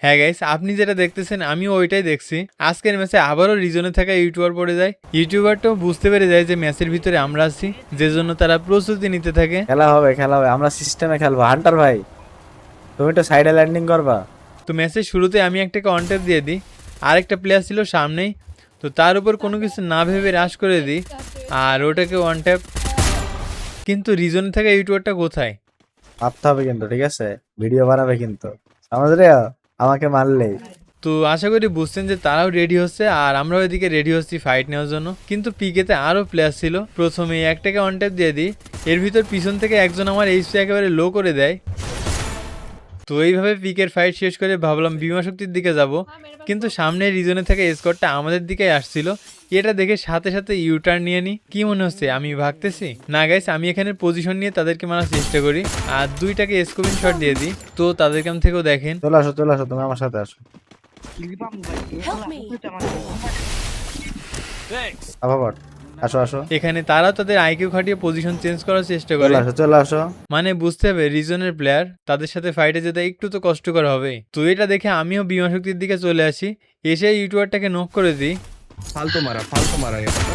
হ্যাঁ গাইস, আপনি যেটা দেখতেছেন আমিও ওইটাই দেখছি। আজকের ম্যাচে আবারও রিজনে থাকা ইউটিউবার পড়ে যায়। ইউটিউবারটাও বুঝতে পেরে যায় যে ম্যাচের ভিতরে আমরা আছি, যে জন্য তারা প্রস্তুতি নিতে থাকে। খেলা হবে আমরা সিস্টেমে খেলবো। হান্টার ভাই, তুমি তো সাইডে ল্যান্ডিং করবা। তো ম্যাচের শুরুতে আমি একটাকে অন ট্যাপ দিয়ে দিই, আরেকটা প্লেয়ার ছিল সামনেই, তো তার উপর কোনো কিছু না ভেবে রাশ করে দিই আর ওটাকে ওয়ান ট্যাপ। কিন্তু রিজনে থাকা ইউটিউবারটা কোথায়? ভাবতে হবে কিন্তু, ঠিক আছে? ভিডিও বানাবে কিন্তু, আমাদের আমাকে মারলেই। তো আশা করি বুঝছেন যে তারাও রেডি হচ্ছে আর আমরাও এদিকে রেডি হচ্ছি ফাইট নেওয়ার জন্য। কিন্তু পিকেতে আরও প্লেয়ার ছিল। প্রথমে একটাকে অন ট্যাপ দিয়ে দিই, এর ভিতর পিছন থেকে একজন আমার এইচপি একেবারে লো করে দেয়। তো এইভাবে পিকের ফাইট শেষ করে ভাবলাম বিমা শক্তির দিকে যাব, কিন্তু সামনে রিজনে থেকে স্কোয়াডটা আমাদের দিকেই আসছিল। এটা দেখে সাথে সাথে ইউটার্ন নিয়ে নিই। কি মনে হচ্ছে আমি ভাগতেছি? না গাইস, আমি এখানে পজিশন নিয়ে তাদেরকে মারার চেষ্টা করি আর দুইটাকে স্কোপিং শট দিয়ে দিই। তো তাদের কাম থেকেও দেখেন। চলে আসো তুমি আমার সাথে আসো। আবার আসো আসো। এখানে তারা তাদের আইকিউ খাটিয়ে পজিশন চেঞ্জ করার চেষ্টা করে। চলে আসো। মানে বুঝতে হবে রিজনের প্লেয়ার, তাদের সাথে ফাইটে যেতে একটু তো কষ্টকর হবে। তো এটা দেখে আমিও বিমা শক্তির দিকে চলে আসি, এসে ইউটিউবারটাকে নক করে দিই। ফালতু মারা এটা তো।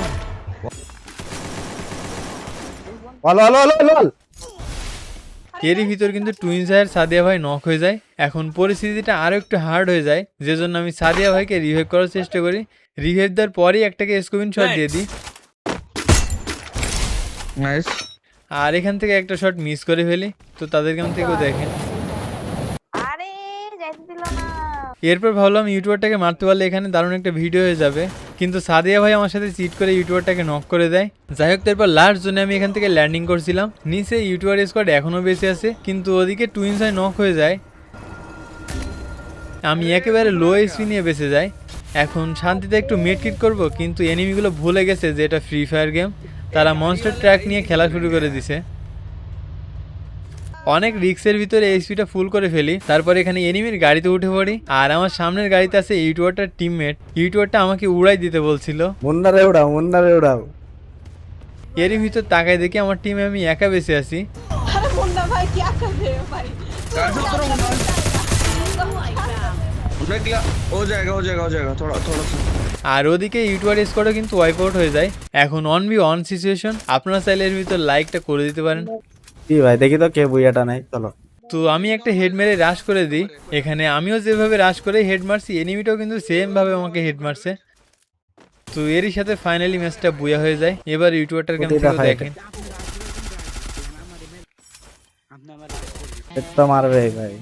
এরই ভিতর কিন্তু টুইনস আর সাদিয়া ভাই নক হয়ে যায়। এখন পরিস্থিতিটা আরো একটু হার্ড হয়ে যায়, যে জন্য আমি সাদিয়া ভাইকে রিভাইভ করার চেষ্টা করি। রিভাইভ দেওয়ার পরেই একটাকে স্কোপিং শট দিয়ে দিই। নাইস। আর এখান থেকে একটা শট মিস করে ফেলি। তো তাদের কাছ থেকেও দেখেন। এরপর ভাবলাম ইউটিউবারটাকে মারতে পারলে এখানে দারুণ একটা ভিডিও হয়ে যাবে, কিন্তু সাদিয়া ভাই আমার সাথে চিট করে ইউটিউবারটাকে নক করে দেয়। যাই হোক, তারপর লাস্ট জোনে আমি এখান থেকে ল্যান্ডিং করছিলাম। নিচে ইউটিউবার স্কোয়াড এখনও বেঁচে আছে, কিন্তু ওদিকে টুইনস হয় নক হয়ে যায়। আমি একেবারে লো এসপি নিয়ে বেঁচে যাই। এখন শান্তিতে একটু মেডকিট করব, কিন্তু এনিমিগুলো ভুলে গেছে যে এটা ফ্রি ফায়ার গেম। তারা মনস্টার ট্র্যাক নিয়ে খেলা শুরু করে দিছে। অনেক রিক্সের ভিতরে এইচপিটা ফুল করে ফেলি। তারপর এখানে এনিমির গাড়িতে উঠে পড়ি আর আমার সামনের গাড়িতে আছে ইউটিউবারটার টিমমেট। ইউটিউবারটা আমাকে উড়াই দিতে বলছিল। মুন্নারে উড়াও। এরই ভিতর তাকায় দেখি আমার টিমে আমি একা বেঁচে আছি। আর ওদিকে ইউটিউবার স্কোয়াডও কিন্তু ওয়াইপ আউট হয়ে যায়। এখন 1v1 সিচুয়েশন। আপনারা চাইলে এর ভিতর লাইকটা করে দিতে পারেন। কি ভাই, দেখি তো কে বুইয়াটা নাই। চলো। তো আমি একটা হেড মেরে রাশ করে দিই। এখানে আমিও যেভাবে রাশ করে হেড মারছি, এনিমিটাও কিন্তু সেম ভাবে আমাকে হেড মারছে। তো এরই সাথে ফাইনালি ম্যাচটা বুয়া হয়ে যায়। এবার ইউটিউবারটার গেম থেকে দেখেন। মারবে ভাই।